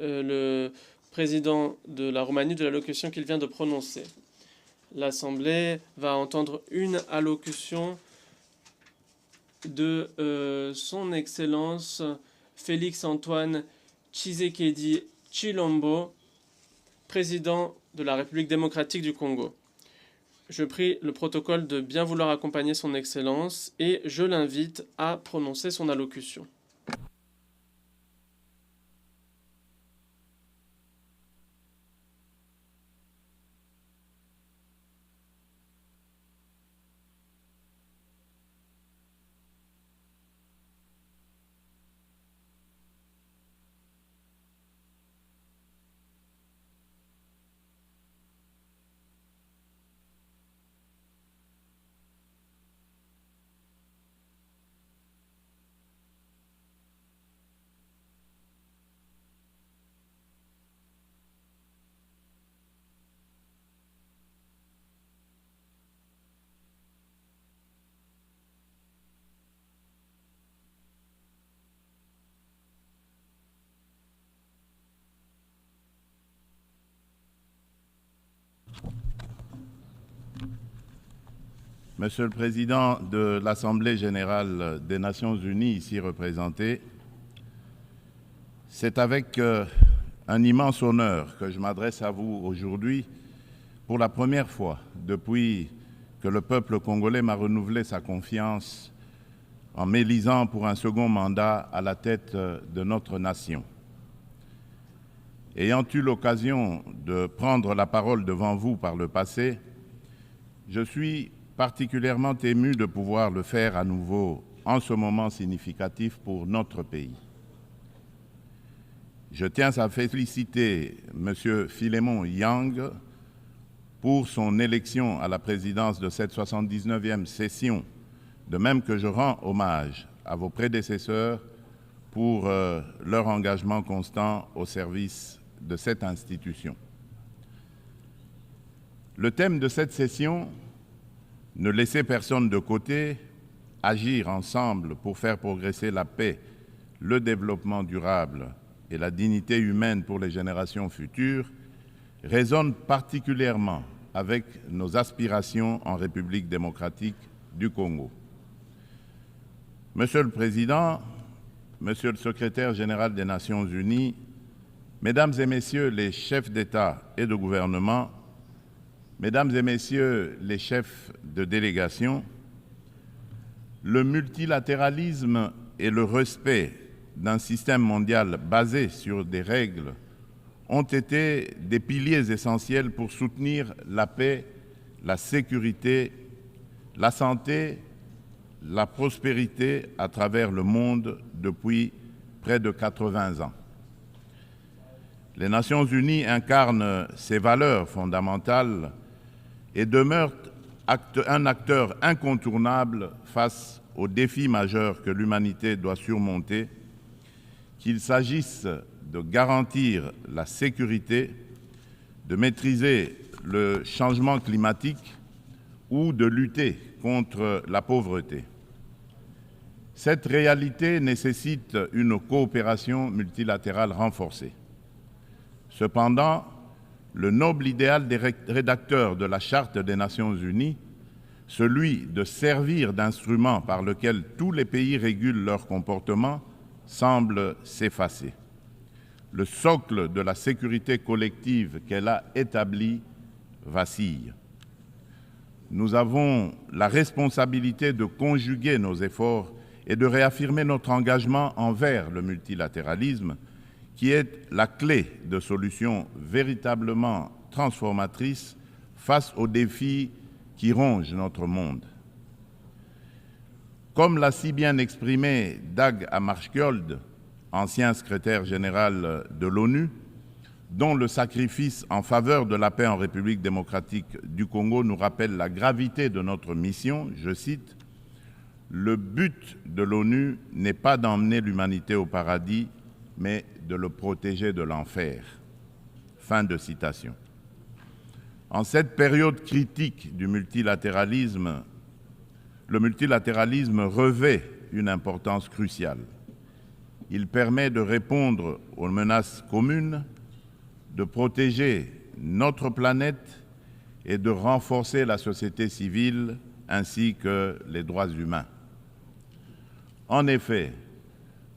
le président de la Roumanie de l'allocution qu'il vient de prononcer. L'Assemblée va entendre une allocution de son Excellence Félix-Antoine Tshisekedi Tshilombo, président de la République démocratique du Congo. Je prie le protocole de bien vouloir accompagner son Excellence et je l'invite à prononcer son allocution. Monsieur le Président de l'Assemblée générale des Nations unies, ici représenté, c'est avec un immense honneur que je m'adresse à vous aujourd'hui pour la première fois depuis que le peuple congolais m'a renouvelé sa confiance en m'élisant pour un second mandat à la tête de notre nation. Ayant eu l'occasion de prendre la parole devant vous par le passé, je suis particulièrement ému de pouvoir le faire à nouveau en ce moment significatif pour notre pays. Je tiens à féliciter M. Philémon Yang pour son élection à la présidence de cette 79e session, de même que je rends hommage à vos prédécesseurs pour leur engagement constant au service de cette institution. Le thème de cette session, ne laisser personne de côté, agir ensemble pour faire progresser la paix, le développement durable et la dignité humaine pour les générations futures, résonne particulièrement avec nos aspirations en République démocratique du Congo. Monsieur le Président, Monsieur le Secrétaire général des Nations unies, Mesdames et Messieurs les chefs d'État et de gouvernement, Mesdames et Messieurs les chefs de délégation, le multilatéralisme et le respect d'un système mondial basé sur des règles ont été des piliers essentiels pour soutenir la paix, la sécurité, la santé, la prospérité à travers le monde depuis près de 80 ans. Les Nations unies incarnent ces valeurs fondamentales et demeure un acteur incontournable face aux défis majeurs que l'humanité doit surmonter, qu'il s'agisse de garantir la sécurité, de maîtriser le changement climatique ou de lutter contre la pauvreté. Cette réalité nécessite une coopération multilatérale renforcée. Cependant, le noble idéal des rédacteurs de la Charte des Nations unies, celui de servir d'instrument par lequel tous les pays régulent leur comportement, semble s'effacer. Le socle de la sécurité collective qu'elle a établi vacille. Nous avons la responsabilité de conjuguer nos efforts et de réaffirmer notre engagement envers le multilatéralisme, qui est la clé de solutions véritablement transformatrices face aux défis qui rongent notre monde. Comme l'a si bien exprimé Dag Hammarskjöld, ancien secrétaire général de l'ONU, dont le sacrifice en faveur de la paix en République démocratique du Congo nous rappelle la gravité de notre mission, je cite, « Le but de l'ONU n'est pas d'emmener l'humanité au paradis, mais de le protéger de l'enfer. » Fin de citation. En cette période critique du multilatéralisme, le multilatéralisme revêt une importance cruciale. Il permet de répondre aux menaces communes, de protéger notre planète et de renforcer la société civile ainsi que les droits humains. En effet,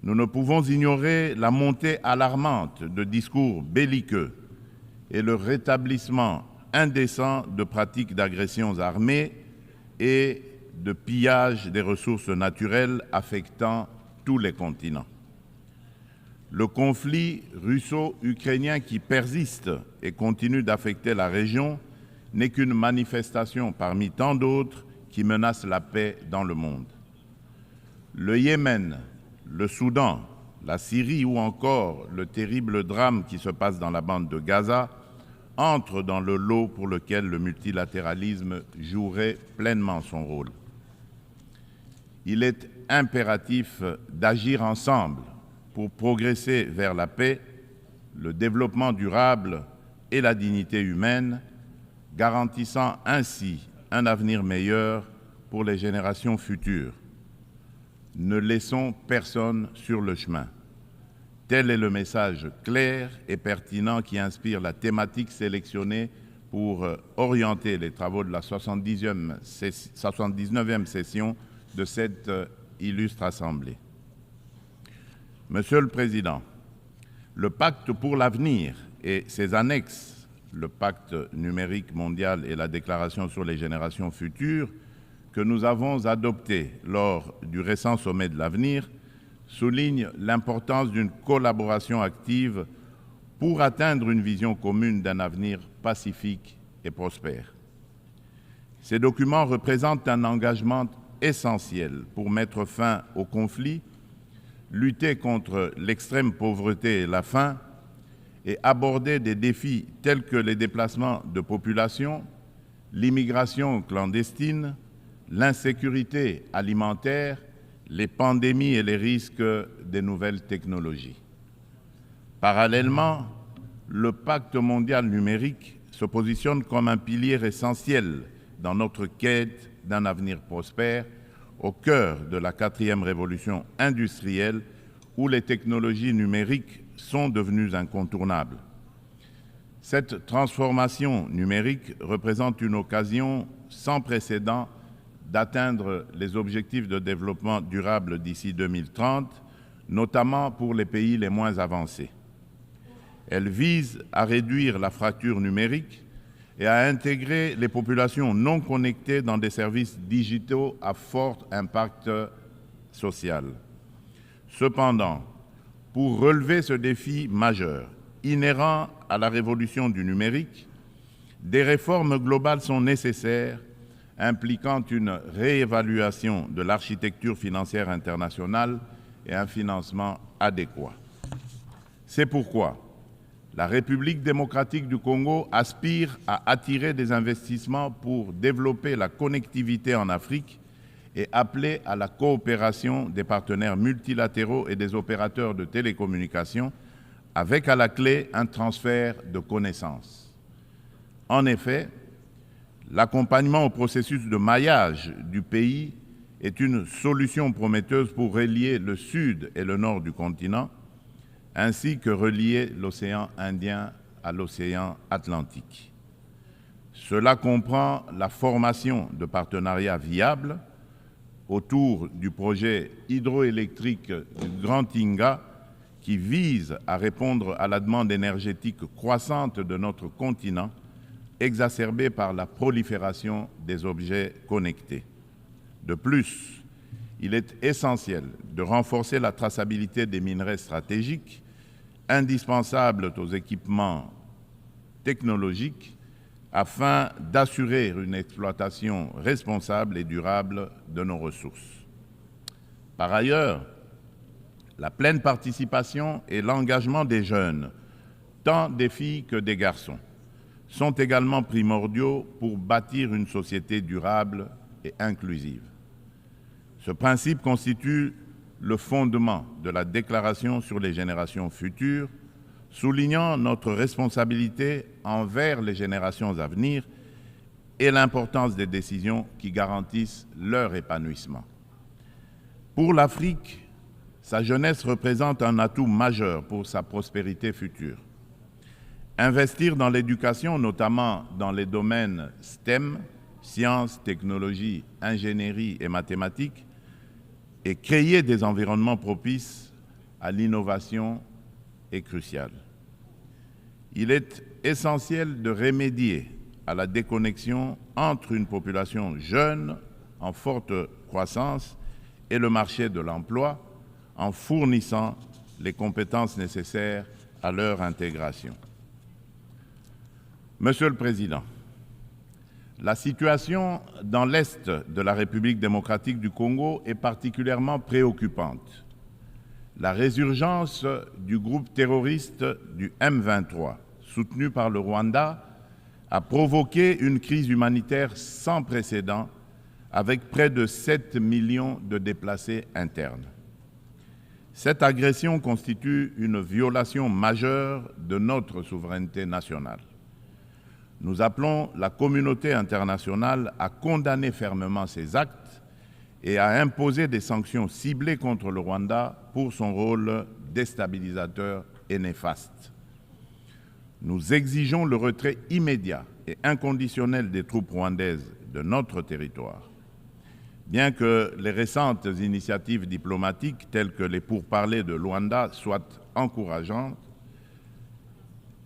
nous ne pouvons ignorer la montée alarmante de discours belliqueux et le rétablissement indécent de pratiques d'agressions armées et de pillage des ressources naturelles affectant tous les continents. Le conflit russo-ukrainien qui persiste et continue d'affecter la région n'est qu'une manifestation parmi tant d'autres qui menacent la paix dans le monde. Le Yémen, le Soudan, la Syrie ou encore le terrible drame qui se passe dans la bande de Gaza entrent dans le lot pour lequel le multilatéralisme jouerait pleinement son rôle. Il est impératif d'agir ensemble pour progresser vers la paix, le développement durable et la dignité humaine, garantissant ainsi un avenir meilleur pour les générations futures. Ne laissons personne sur le chemin. Tel est le message clair et pertinent qui inspire la thématique sélectionnée pour orienter les travaux de la 79e session de cette illustre Assemblée. Monsieur le Président, le Pacte pour l'avenir et ses annexes, le Pacte numérique mondial et la Déclaration sur les générations futures, que nous avons adopté lors du récent sommet de l'avenir, souligne l'importance d'une collaboration active pour atteindre une vision commune d'un avenir pacifique et prospère. Ces documents représentent un engagement essentiel pour mettre fin aux conflits, lutter contre l'extrême pauvreté et la faim et aborder des défis tels que les déplacements de population, l'immigration clandestine, l'insécurité alimentaire, les pandémies et les risques des nouvelles technologies. Parallèlement, le Pacte mondial numérique se positionne comme un pilier essentiel dans notre quête d'un avenir prospère au cœur de la 4e révolution industrielle où les technologies numériques sont devenues incontournables. Cette transformation numérique représente une occasion sans précédent d'atteindre les objectifs de développement durable d'ici 2030, notamment pour les pays les moins avancés. Elle vise à réduire la fracture numérique et à intégrer les populations non connectées dans des services digitaux à fort impact social. Cependant, pour relever ce défi majeur, inhérent à la révolution du numérique, des réformes globales sont nécessaires, impliquant une réévaluation de l'architecture financière internationale et un financement adéquat. C'est pourquoi la République démocratique du Congo aspire à attirer des investissements pour développer la connectivité en Afrique et appeler à la coopération des partenaires multilatéraux et des opérateurs de télécommunications, avec à la clé un transfert de connaissances. En effet, l'accompagnement au processus de maillage du pays est une solution prometteuse pour relier le sud et le nord du continent, ainsi que relier l'océan Indien à l'océan Atlantique. Cela comprend la formation de partenariats viables autour du projet hydroélectrique du Grand Inga qui vise à répondre à la demande énergétique croissante de notre continent, exacerbée par la prolifération des objets connectés. De plus, il est essentiel de renforcer la traçabilité des minerais stratégiques, indispensables aux équipements technologiques, afin d'assurer une exploitation responsable et durable de nos ressources. Par ailleurs, la pleine participation et l'engagement des jeunes, tant des filles que des garçons, sont également primordiaux pour bâtir une société durable et inclusive. Ce principe constitue le fondement de la Déclaration sur les générations futures, soulignant notre responsabilité envers les générations à venir et l'importance des décisions qui garantissent leur épanouissement. Pour l'Afrique, sa jeunesse représente un atout majeur pour sa prospérité future. Investir dans l'éducation, notamment dans les domaines STEM, sciences, technologies, ingénierie et mathématiques, et créer des environnements propices à l'innovation est crucial. Il est essentiel de remédier à la déconnexion entre une population jeune en forte croissance et le marché de l'emploi en fournissant les compétences nécessaires à leur intégration. Monsieur le Président, la situation dans l'Est de la République démocratique du Congo est particulièrement préoccupante. La résurgence du groupe terroriste du M23, soutenu par le Rwanda, a provoqué une crise humanitaire sans précédent avec près de 7 millions de déplacés internes. Cette agression constitue une violation majeure de notre souveraineté nationale. Nous appelons la communauté internationale à condamner fermement ces actes et à imposer des sanctions ciblées contre le Rwanda pour son rôle déstabilisateur et néfaste. Nous exigeons le retrait immédiat et inconditionnel des troupes rwandaises de notre territoire. Bien que les récentes initiatives diplomatiques telles que les pourparlers de Luanda soient encourageantes,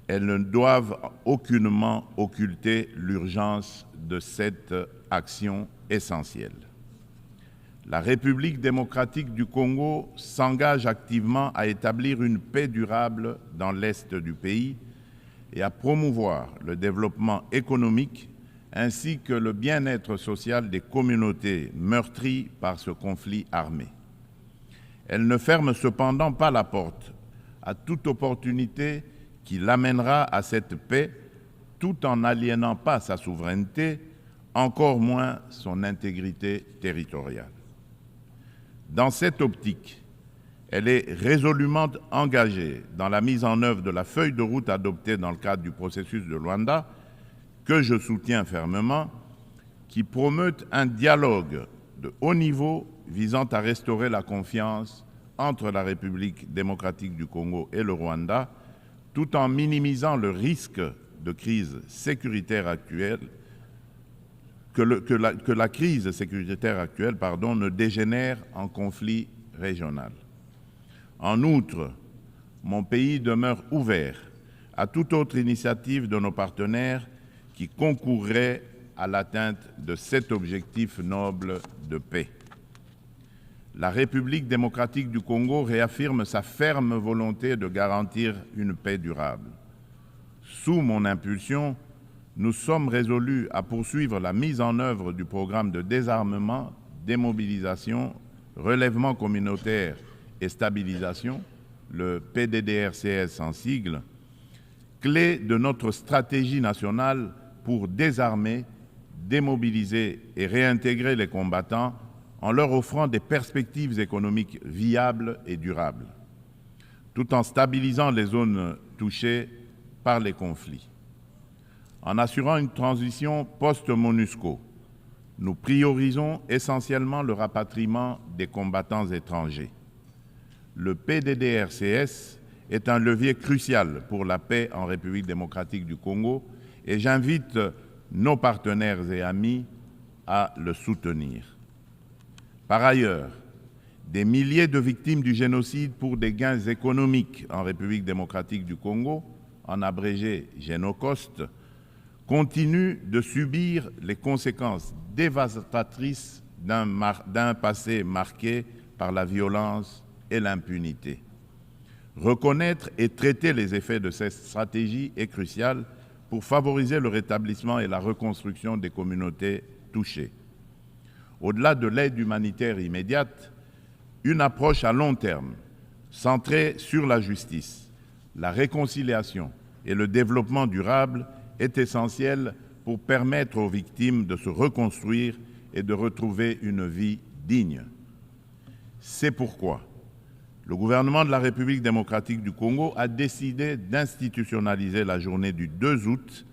elles ne doivent aucunement occulter l'urgence de cette action essentielle. La République démocratique du Congo s'engage activement à établir une paix durable dans l'Est du pays et à promouvoir le développement économique ainsi que le bien-être social des communautés meurtries par ce conflit armé. Elle ne ferme cependant pas la porte à toute opportunité qui l'amènera à cette paix tout en n'aliénant pas sa souveraineté, encore moins son intégrité territoriale. Dans cette optique, elle est résolument engagée dans la mise en œuvre de la feuille de route adoptée dans le cadre du processus de Luanda, que je soutiens fermement, qui promeut un dialogue de haut niveau visant à restaurer la confiance entre la République démocratique du Congo et le Rwanda, tout en minimisant le risque de crise sécuritaire actuelle, que la crise sécuritaire actuelle ne dégénère en conflit régional. En outre, mon pays demeure ouvert à toute autre initiative de nos partenaires qui concourrait à l'atteinte de cet objectif noble de paix. La République démocratique du Congo réaffirme sa ferme volonté de garantir une paix durable. Sous mon impulsion, nous sommes résolus à poursuivre la mise en œuvre du programme de désarmement, démobilisation, relèvement communautaire et stabilisation, le PDDRCS en sigle, clé de notre stratégie nationale pour désarmer, démobiliser et réintégrer les combattants en leur offrant des perspectives économiques viables et durables, tout en stabilisant les zones touchées par les conflits. En assurant une transition post-MONUSCO, nous priorisons essentiellement le rapatriement des combattants étrangers. Le PDDRCS est un levier crucial pour la paix en République démocratique du Congo et j'invite nos partenaires et amis à le soutenir. Par ailleurs, des milliers de victimes du génocide pour des gains économiques en République démocratique du Congo, en abrégé Génocost, continuent de subir les conséquences dévastatrices d'un passé marqué par la violence et l'impunité. Reconnaître et traiter les effets de cette stratégie est crucial pour favoriser le rétablissement et la reconstruction des communautés touchées. Au-delà de l'aide humanitaire immédiate, une approche à long terme, centrée sur la justice, la réconciliation et le développement durable est essentielle pour permettre aux victimes de se reconstruire et de retrouver une vie digne. C'est pourquoi le gouvernement de la République démocratique du Congo a décidé d'institutionnaliser la journée du 2 août,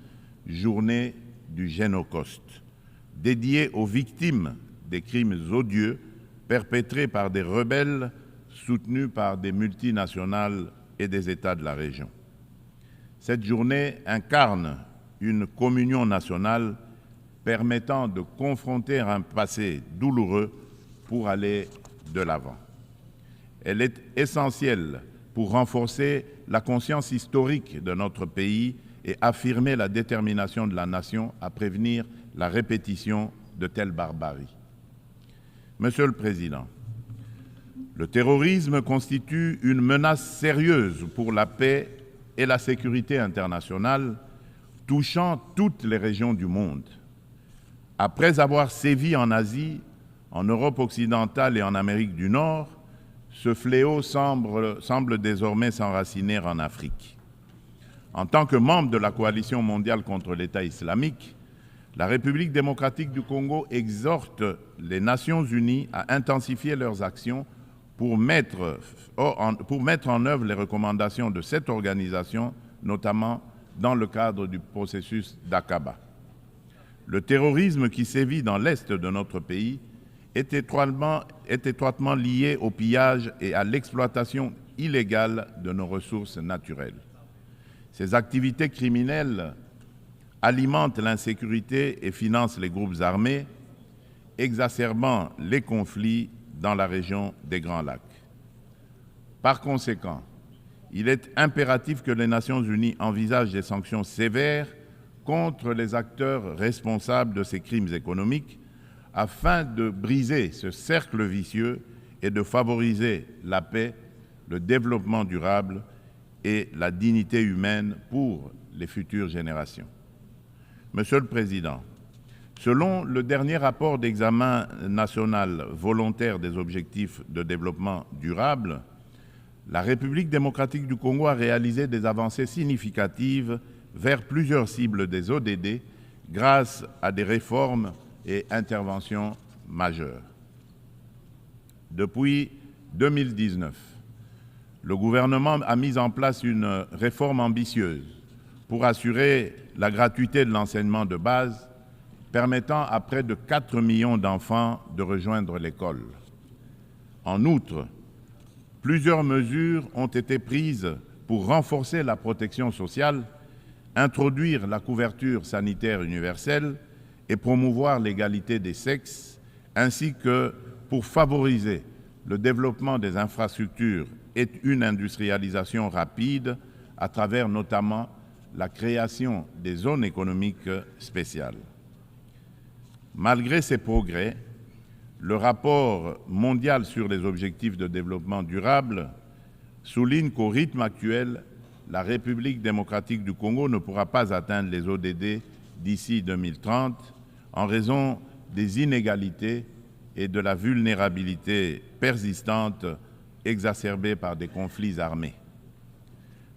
journée du Génocost, dédiée aux victimes des crimes odieux perpétrés par des rebelles soutenue par des multinationales et des États de la région. Cette journée incarne une communion nationale permettant de confronter un passé douloureux pour aller de l'avant. Elle est essentielle pour renforcer la conscience historique de notre pays et affirmer la détermination de la nation à prévenir la répétition de telles barbaries. Monsieur le Président, le terrorisme constitue une menace sérieuse pour la paix et la sécurité internationale, touchant toutes les régions du monde. Après avoir sévi en Asie, en Europe occidentale et en Amérique du Nord, ce fléau semble désormais s'enraciner en Afrique. En tant que membre de la coalition mondiale contre l'État islamique, la République démocratique du Congo exhorte les Nations unies à intensifier leurs actions pour mettre en œuvre les recommandations de cette organisation, notamment dans le cadre du processus d'Aqaba. Le terrorisme qui sévit dans l'est de notre pays est étroitement lié au pillage et à l'exploitation illégale de nos ressources naturelles. Ces activités criminelles alimentent l'insécurité et financent les groupes armés, exacerbant les conflits dans la région des Grands Lacs. Par conséquent, il est impératif que les Nations unies envisagent des sanctions sévères contre les acteurs responsables de ces crimes économiques afin de briser ce cercle vicieux et de favoriser la paix, le développement durable et la dignité humaine pour les futures générations. Monsieur le Président, selon le dernier rapport d'examen national volontaire des objectifs de développement durable, la République démocratique du Congo a réalisé des avancées significatives vers plusieurs cibles des ODD grâce à des réformes et interventions majeures. Depuis 2019, le gouvernement a mis en place une réforme ambitieuse pour assurer la gratuité de l'enseignement de base, permettant à près de 4 millions d'enfants de rejoindre l'école. En outre, plusieurs mesures ont été prises pour renforcer la protection sociale, introduire la couverture sanitaire universelle et promouvoir l'égalité des sexes, ainsi que pour favoriser le développement des infrastructures et une industrialisation rapide à travers notamment la création des zones économiques spéciales. Malgré ces progrès, le rapport mondial sur les objectifs de développement durable souligne qu'au rythme actuel, la République démocratique du Congo ne pourra pas atteindre les ODD d'ici 2030 en raison des inégalités et de la vulnérabilité persistante exacerbée par des conflits armés.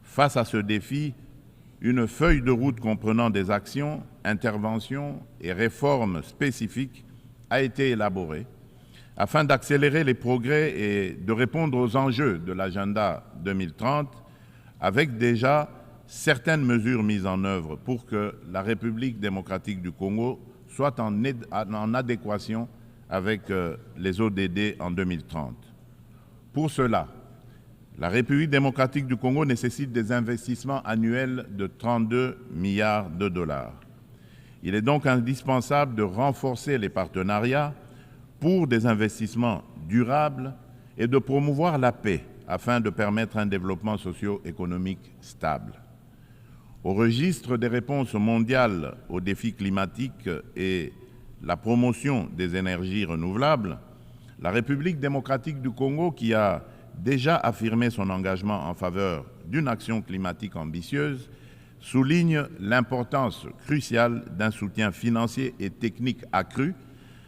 Face à ce défi, une feuille de route comprenant des actions, interventions et réformes spécifiques a été élaborée afin d'accélérer les progrès et de répondre aux enjeux de l'agenda 2030 avec déjà certaines mesures mises en œuvre pour que la République démocratique du Congo soit en adéquation avec les ODD en 2030. Pour cela, la République démocratique du Congo nécessite des investissements annuels de 32 milliards de dollars. Il est donc indispensable de renforcer les partenariats pour des investissements durables et de promouvoir la paix afin de permettre un développement socio-économique stable. Au registre des réponses mondiales aux défis climatiques et la promotion des énergies renouvelables, la République démocratique du Congo, qui a déjà affirmé son engagement en faveur d'une action climatique ambitieuse, souligne l'importance cruciale d'un soutien financier et technique accru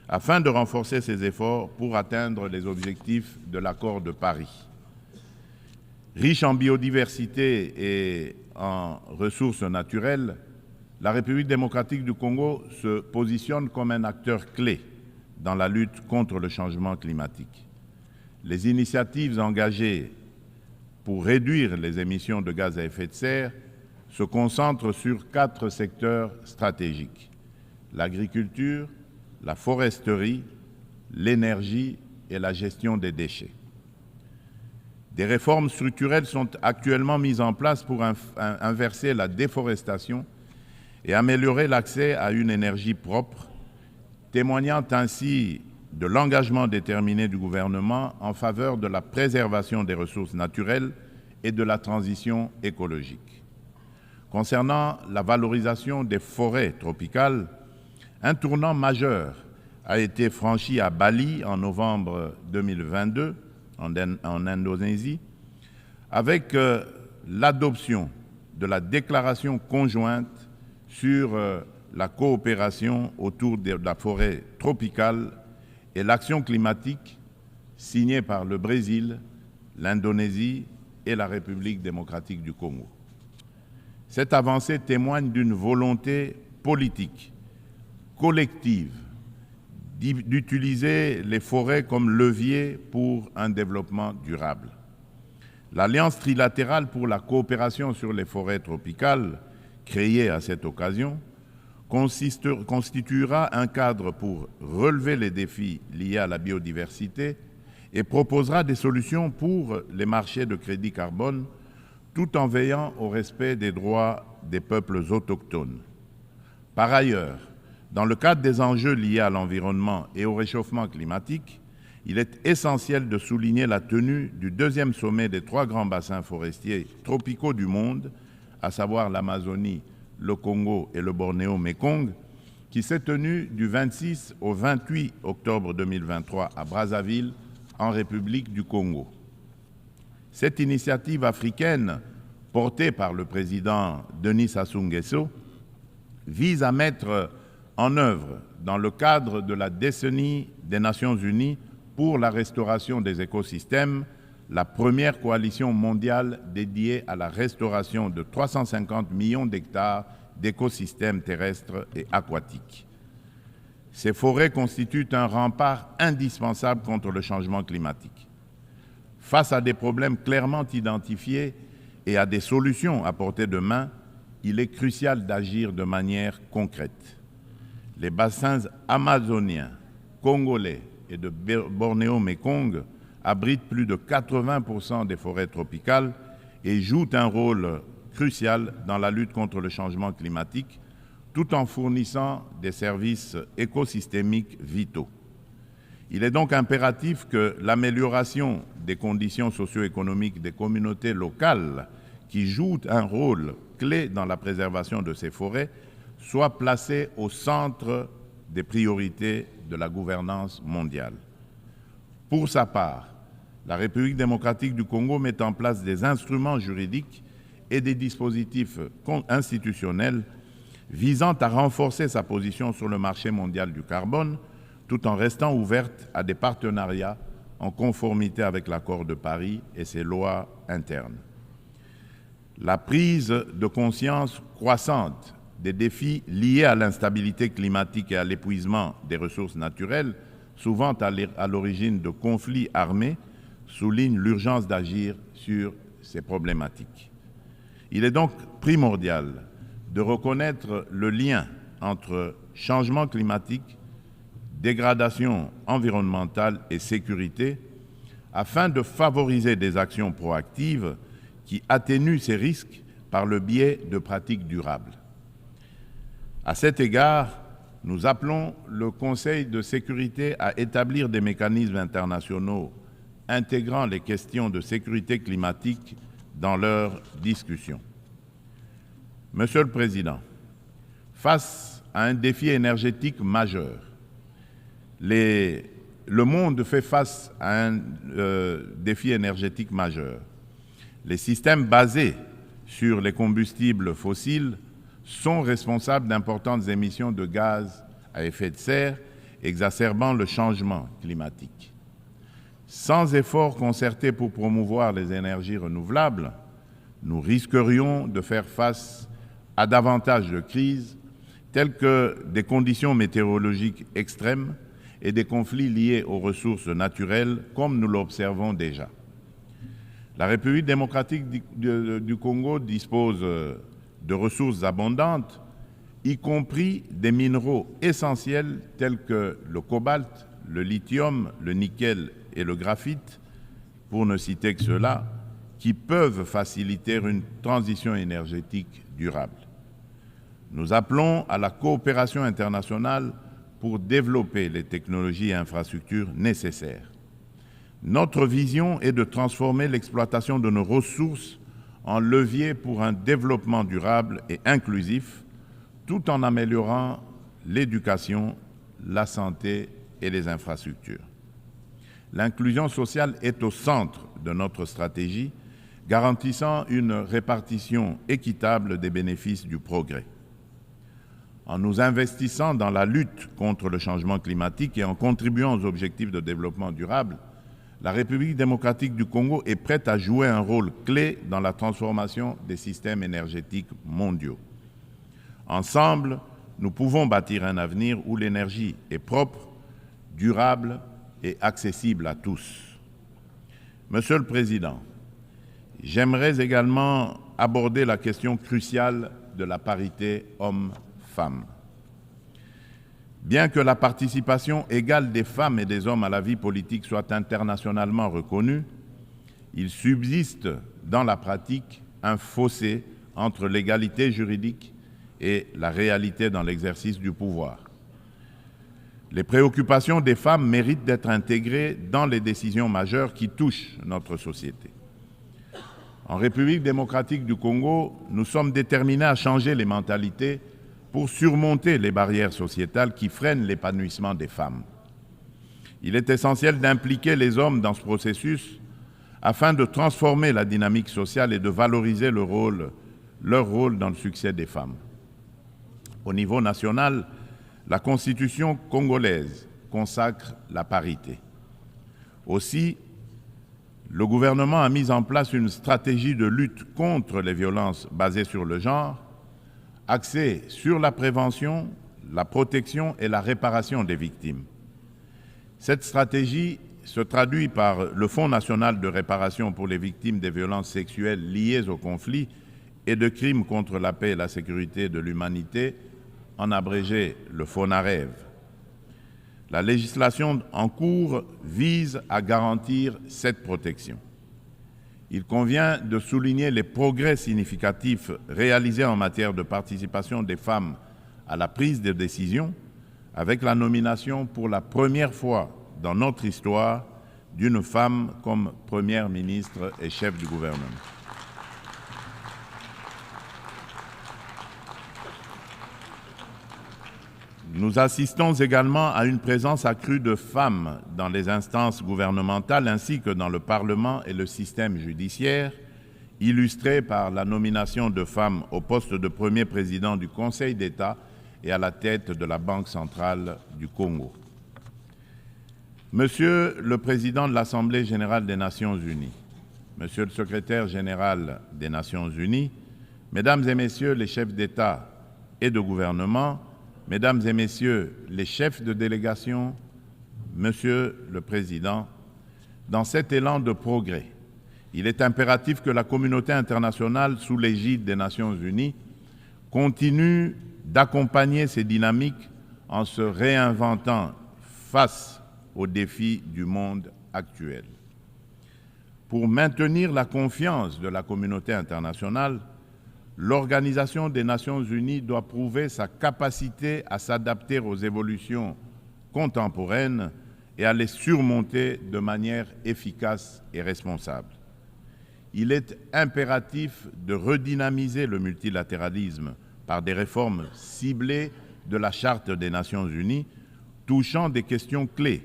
afin de renforcer ses efforts pour atteindre les objectifs de l'accord de Paris. Riche en biodiversité et en ressources naturelles, la République démocratique du Congo se positionne comme un acteur clé dans la lutte contre le changement climatique. Les initiatives engagées pour réduire les émissions de gaz à effet de serre se concentrent sur 4 secteurs stratégiques: l'agriculture, la foresterie, l'énergie et la gestion des déchets. Des réformes structurelles sont actuellement mises en place pour inverser la déforestation et améliorer l'accès à une énergie propre, témoignant ainsi de l'engagement déterminé du gouvernement en faveur de la préservation des ressources naturelles et de la transition écologique. Concernant la valorisation des forêts tropicales, un tournant majeur a été franchi à Bali en novembre 2022, en Indonésie, avec l'adoption de la déclaration conjointe sur la coopération autour de la forêt tropicale et l'action climatique signée par le Brésil, l'Indonésie et la République démocratique du Congo. Cette avancée témoigne d'une volonté politique, collective, d'utiliser les forêts comme levier pour un développement durable. L'Alliance trilatérale pour la coopération sur les forêts tropicales, créée à cette occasion, constituera un cadre pour relever les défis liés à la biodiversité et proposera des solutions pour les marchés de crédit carbone, tout en veillant au respect des droits des peuples autochtones. Par ailleurs, dans le cadre des enjeux liés à l'environnement et au réchauffement climatique, il est essentiel de souligner la tenue du deuxième sommet des 3 grands bassins forestiers tropicaux du monde, à savoir l'Amazonie, le Congo et le Bornéo-Mékong, qui s'est tenu du 26 au 28 octobre 2023 à Brazzaville, en République du Congo. Cette initiative africaine, portée par le président Denis Sassou Nguesso, vise à mettre en œuvre, dans le cadre de la décennie des Nations Unies pour la restauration des écosystèmes, la première coalition mondiale dédiée à la restauration de 350 millions d'hectares d'écosystèmes terrestres et aquatiques. Ces forêts constituent un rempart indispensable contre le changement climatique. Face à des problèmes clairement identifiés et à des solutions à portée de main, il est crucial d'agir de manière concrète. Les bassins amazoniens, congolais et de Bornéo-Mékong abritent plus de 80% des forêts tropicales et jouent un rôle crucial dans la lutte contre le changement climatique, tout en fournissant des services écosystémiques vitaux. Il est donc impératif que l'amélioration des conditions socio-économiques des communautés locales qui jouent un rôle clé dans la préservation de ces forêts soit placée au centre des priorités de la gouvernance mondiale. Pour sa part, la République démocratique du Congo met en place des instruments juridiques et des dispositifs institutionnels visant à renforcer sa position sur le marché mondial du carbone, tout en restant ouverte à des partenariats en conformité avec l'accord de Paris et ses lois internes. La prise de conscience croissante des défis liés à l'instabilité climatique et à l'épuisement des ressources naturelles, souvent à l'origine de conflits armés, souligne l'urgence d'agir sur ces problématiques. Il est donc primordial de reconnaître le lien entre changement climatique, dégradation environnementale et sécurité, afin de favoriser des actions proactives qui atténuent ces risques par le biais de pratiques durables. À cet égard, nous appelons le Conseil de sécurité à établir des mécanismes internationaux intégrant les questions de sécurité climatique dans leurs discussions. Monsieur le Président, face à un défi énergétique majeur, le monde fait face à un défi énergétique majeur. Les systèmes basés sur les combustibles fossiles sont responsables d'importantes émissions de gaz à effet de serre, exacerbant le changement climatique. Sans efforts concertés pour promouvoir les énergies renouvelables, nous risquerions de faire face à davantage de crises, telles que des conditions météorologiques extrêmes et des conflits liés aux ressources naturelles, comme nous l'observons déjà. La République démocratique du Congo dispose de ressources abondantes, y compris des minéraux essentiels tels que le cobalt, le lithium, le nickel et le graphite, pour ne citer que ceux-là, qui peuvent faciliter une transition énergétique durable. Nous appelons à la coopération internationale pour développer les technologies et infrastructures nécessaires. Notre vision est de transformer l'exploitation de nos ressources en levier pour un développement durable et inclusif, tout en améliorant l'éducation, la santé et les infrastructures. L'inclusion sociale est au centre de notre stratégie, garantissant une répartition équitable des bénéfices du progrès. En nous investissant dans la lutte contre le changement climatique et en contribuant aux objectifs de développement durable, la République démocratique du Congo est prête à jouer un rôle clé dans la transformation des systèmes énergétiques mondiaux. Ensemble, nous pouvons bâtir un avenir où l'énergie est propre, durable et accessible à tous. Monsieur le Président, j'aimerais également aborder la question cruciale de la parité hommes-femmes. Bien que la participation égale des femmes et des hommes à la vie politique soit internationalement reconnue, il subsiste dans la pratique un fossé entre l'égalité juridique et la réalité dans l'exercice du pouvoir. Les préoccupations des femmes méritent d'être intégrées dans les décisions majeures qui touchent notre société. En République démocratique du Congo, nous sommes déterminés à changer les mentalités pour surmonter les barrières sociétales qui freinent l'épanouissement des femmes. Il est essentiel d'impliquer les hommes dans ce processus afin de transformer la dynamique sociale et de valoriser leur rôle dans le succès des femmes. Au niveau national, la Constitution congolaise consacre la parité. Aussi, le gouvernement a mis en place une stratégie de lutte contre les violences basées sur le genre, axée sur la prévention, la protection et la réparation des victimes. Cette stratégie se traduit par le Fonds national de réparation pour les victimes des violences sexuelles liées au conflit et de crimes contre la paix et la sécurité de l'humanité, en abrégé le FONAREV. La législation en cours vise à garantir cette protection. Il convient de souligner les progrès significatifs réalisés en matière de participation des femmes à la prise de décision, avec la nomination pour la première fois dans notre histoire d'une femme comme première ministre et chef du gouvernement. Nous assistons également à une présence accrue de femmes dans les instances gouvernementales ainsi que dans le Parlement et le système judiciaire, illustrée par la nomination de femmes au poste de premier président du Conseil d'État et à la tête de la Banque centrale du Congo. Monsieur le Président de l'Assemblée générale des Nations unies, Monsieur le Secrétaire général des Nations unies, Mesdames et Messieurs les chefs d'État et de gouvernement, Mesdames et Messieurs les chefs de délégation, Monsieur le Président, dans cet élan de progrès, il est impératif que la communauté internationale, sous l'égide des Nations unies, continue d'accompagner ces dynamiques en se réinventant face aux défis du monde actuel. Pour maintenir la confiance de la communauté internationale, l'Organisation des Nations unies doit prouver sa capacité à s'adapter aux évolutions contemporaines et à les surmonter de manière efficace et responsable. Il est impératif de redynamiser le multilatéralisme par des réformes ciblées de la Charte des Nations unies, touchant des questions clés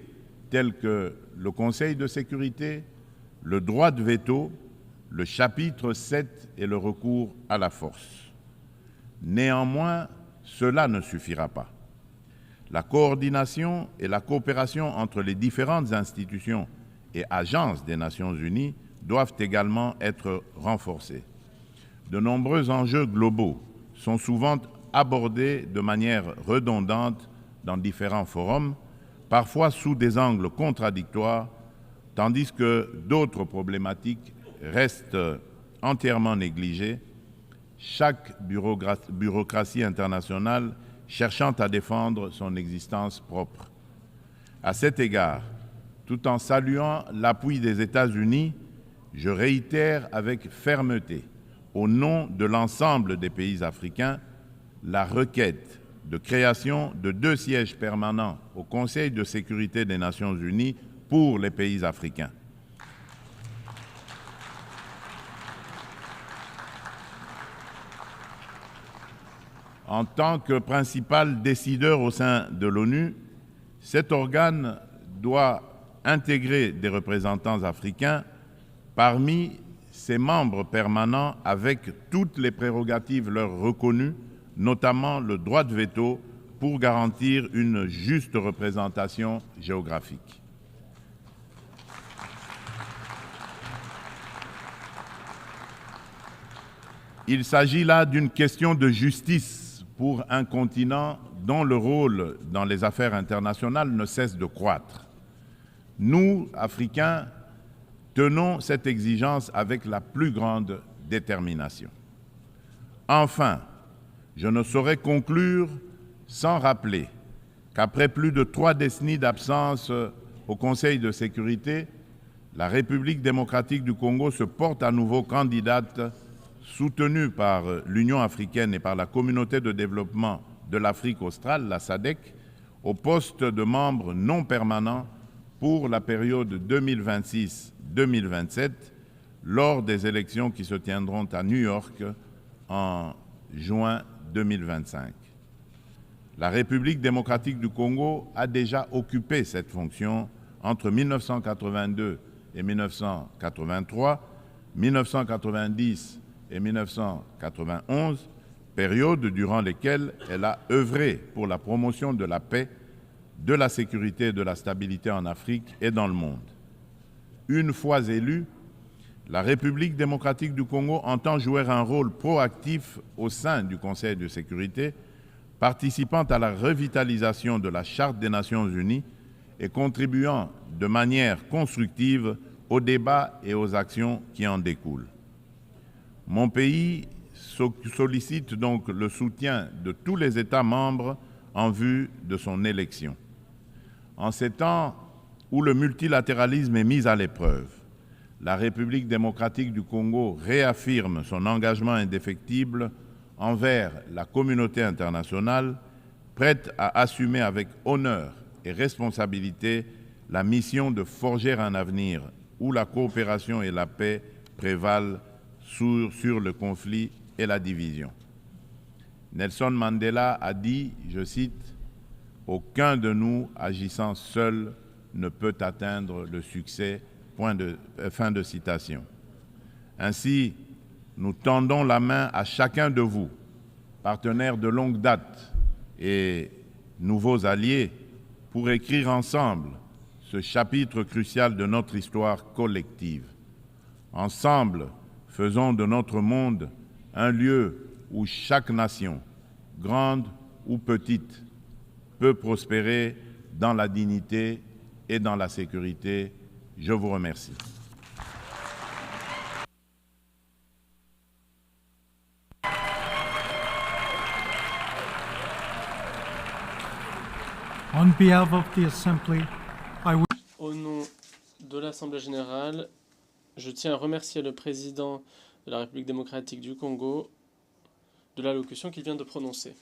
telles que le Conseil de sécurité, le droit de veto, le chapitre 7 et le recours à la force. Néanmoins, cela ne suffira pas. La coordination et la coopération entre les différentes institutions et agences des Nations unies doivent également être renforcées. De nombreux enjeux globaux sont souvent abordés de manière redondante dans différents forums, parfois sous des angles contradictoires, tandis que d'autres problématiques restent entièrement négligées, chaque bureaucratie internationale cherchant à défendre son existence propre. À cet égard, tout en saluant l'appui des États-Unis, je réitère avec fermeté, au nom de l'ensemble des pays africains, la requête de création de 2 sièges permanents au Conseil de sécurité des Nations Unies pour les pays africains. En tant que principal décideur au sein de l'ONU, cet organe doit intégrer des représentants africains parmi ses membres permanents avec toutes les prérogatives leur reconnues, notamment le droit de veto pour garantir une juste représentation géographique. Il s'agit là d'une question de justice pour un continent dont le rôle dans les affaires internationales ne cesse de croître. Nous, Africains, tenons cette exigence avec la plus grande détermination. Enfin, je ne saurais conclure sans rappeler qu'après plus de 3 décennies d'absence au Conseil de sécurité, la République démocratique du Congo se porte à nouveau candidate, soutenue par l'Union africaine et par la Communauté de développement de l'Afrique australe, la SADC, au poste de membre non permanent pour la période 2026-2027, lors des élections qui se tiendront à New York en juin 2025. La République démocratique du Congo a déjà occupé cette fonction entre 1982 et 1983, 1990 et 1991, période durant lesquelles elle a œuvré pour la promotion de la paix, de la sécurité et de la stabilité en Afrique et dans le monde. Une fois élue, la République démocratique du Congo entend jouer un rôle proactif au sein du Conseil de sécurité, participant à la revitalisation de la Charte des Nations Unies et contribuant de manière constructive aux débats et aux actions qui en découlent. Mon pays sollicite donc le soutien de tous les États membres en vue de son élection. En ces temps où le multilatéralisme est mis à l'épreuve, la République démocratique du Congo réaffirme son engagement indéfectible envers la communauté internationale, prête à assumer avec honneur et responsabilité la mission de forger un avenir où la coopération et la paix prévalent sur le conflit et la division. Nelson Mandela a dit, je cite, « Aucun de nous agissant seul ne peut atteindre le succès ». Fin de citation. Ainsi, nous tendons la main à chacun de vous, partenaires de longue date et nouveaux alliés, pour écrire ensemble ce chapitre crucial de notre histoire collective. Ensemble, faisons de notre monde un lieu où chaque nation, grande ou petite, peut prospérer dans la dignité et dans la sécurité. Je vous remercie. On behalf of the Assembly, Au nom de l'Assemblée générale, je tiens à remercier le président de la République démocratique du Congo de l'allocution qu'il vient de prononcer.